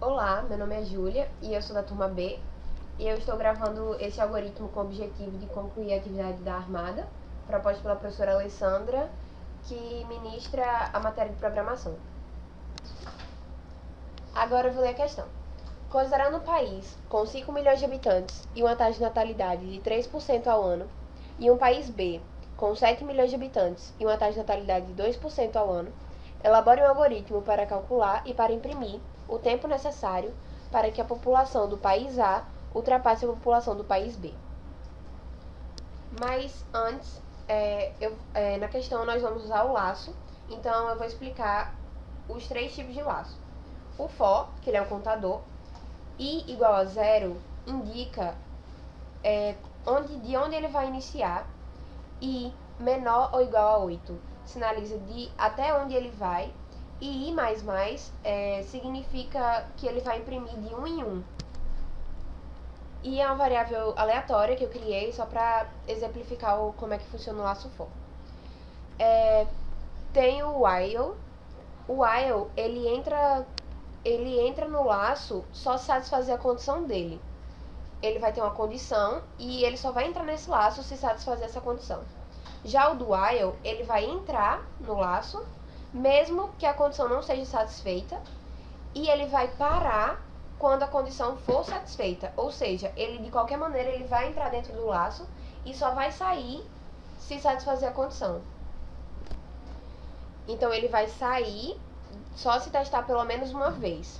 Olá, meu nome é Júlia e eu sou da turma B e eu estou gravando esse algoritmo com o objetivo de concluir a atividade da Armada, proposta pela professora Alessandra, que ministra a matéria de programação. Agora eu vou ler a questão. Considerando um país com 5 milhões de habitantes e uma taxa de natalidade de 3% ao ano, e um país B com 7 milhões de habitantes e uma taxa de natalidade de 2% ao ano, elabore um algoritmo para calcular e para imprimir o tempo necessário para que a população do país A ultrapasse a população do país B. Mas antes, na questão nós vamos usar o laço, então eu vou explicar os 3 tipos de laço. O for, que ele é um contador, i igual a 0 indica de onde ele vai iniciar, e menor ou igual a 8 sinaliza de até onde ele vai, e i++ significa que ele vai imprimir de 1 em 1. E é uma variável aleatória que eu criei só para exemplificar como é que funciona o laço for. Tem o while. O while, ele entra no laço só se satisfazer a condição dele. Ele vai ter uma condição e ele só vai entrar nesse laço se satisfazer essa condição. Já o do while, ele vai entrar no laço, mesmo que a condição não seja satisfeita, e ele vai parar quando a condição for satisfeita. Ou seja, ele de qualquer maneira ele vai entrar dentro do laço e só vai sair se satisfazer a condição. Então ele vai sair só se testar pelo menos uma vez.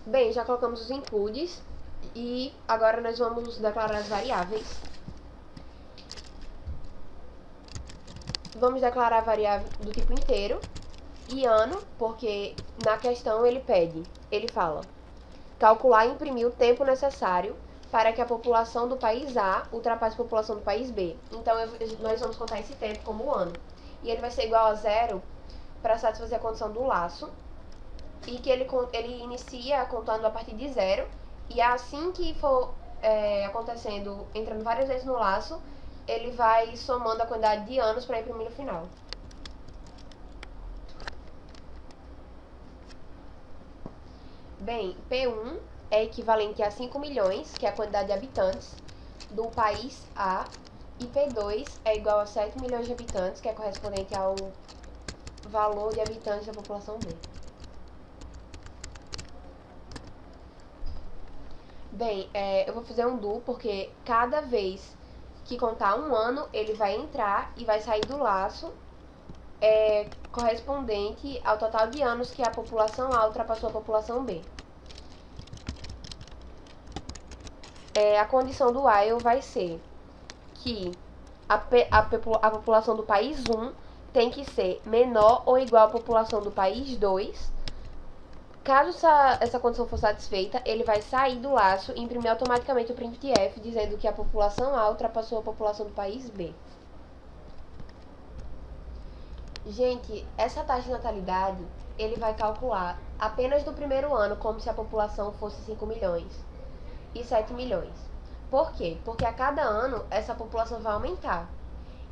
Bem, já colocamos os includes e agora nós vamos declarar as variáveis. Vamos declarar a variável do tipo inteiro e ano, porque na questão ele fala calcular e imprimir o tempo necessário para que a população do país A ultrapasse a população do país B. Então nós vamos contar esse tempo como ano. E ele vai ser igual a 0 para satisfazer a condição do laço, e que ele inicia contando a partir de 0, e assim que for acontecendo, entrando várias vezes no laço, ele vai somando a quantidade de anos para imprimir no final. Bem, P1 é equivalente a 5 milhões, que é a quantidade de habitantes do país A, e P2 é igual a 7 milhões de habitantes, que é correspondente ao valor de habitantes da população B. Bem, eu vou fazer um do, porque cada vez que contar um ano, ele vai entrar e vai sair do laço correspondente ao total de anos que a população A ultrapassou a população B. A condição do while vai ser que a população do país 1 tem que ser menor ou igual à população do país 2. Caso essa condição for satisfeita, ele vai sair do laço e imprimir automaticamente o printf, dizendo que a população A ultrapassou a população do país B. Gente, essa taxa de natalidade, ele vai calcular apenas do primeiro ano, como se a população fosse 5 milhões e 7 milhões. Por quê? Porque a cada ano, essa população vai aumentar.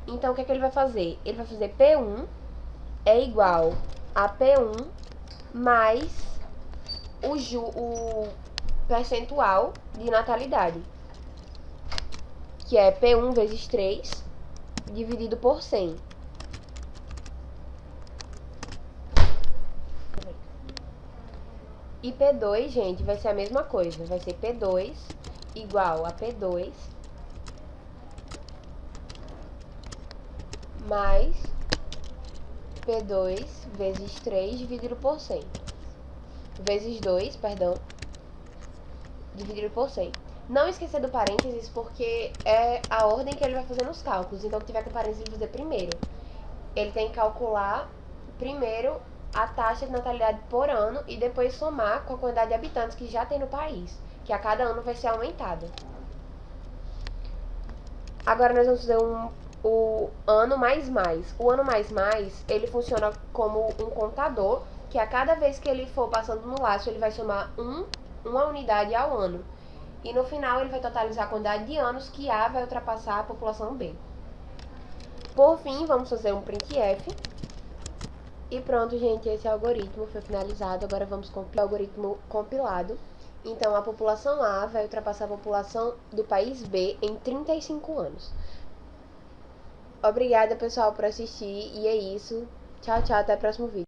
Então, o que é que ele vai fazer? Ele vai fazer P1 é igual a P1 mais o percentual de natalidade, que é P1 vezes 3 dividido por 100. E P2, gente, vai ser a mesma coisa. Vai ser P2 igual a P2 mais P2 vezes 3 dividido por 100. Vezes 2, perdão, dividido por 100. Não esquecer do parênteses, porque é a ordem que ele vai fazer nos cálculos. Então, se tiver com parênteses, ele vai fazer primeiro. Ele tem que calcular primeiro a taxa de natalidade por ano e depois somar com a quantidade de habitantes que já tem no país, que a cada ano vai ser aumentada. Agora nós vamos fazer o ano mais. O ano mais, ele funciona como um contador, que a cada vez que ele for passando no laço, ele vai somar uma unidade ao ano. E no final ele vai totalizar a quantidade de anos que A vai ultrapassar a população B. Por fim, vamos fazer um printf. E pronto, gente, esse algoritmo foi finalizado. Agora vamos compilar o algoritmo compilado. Então, a população A vai ultrapassar a população do país B em 35 anos. Obrigada, pessoal, por assistir. E é isso. Tchau, tchau. Até o próximo vídeo.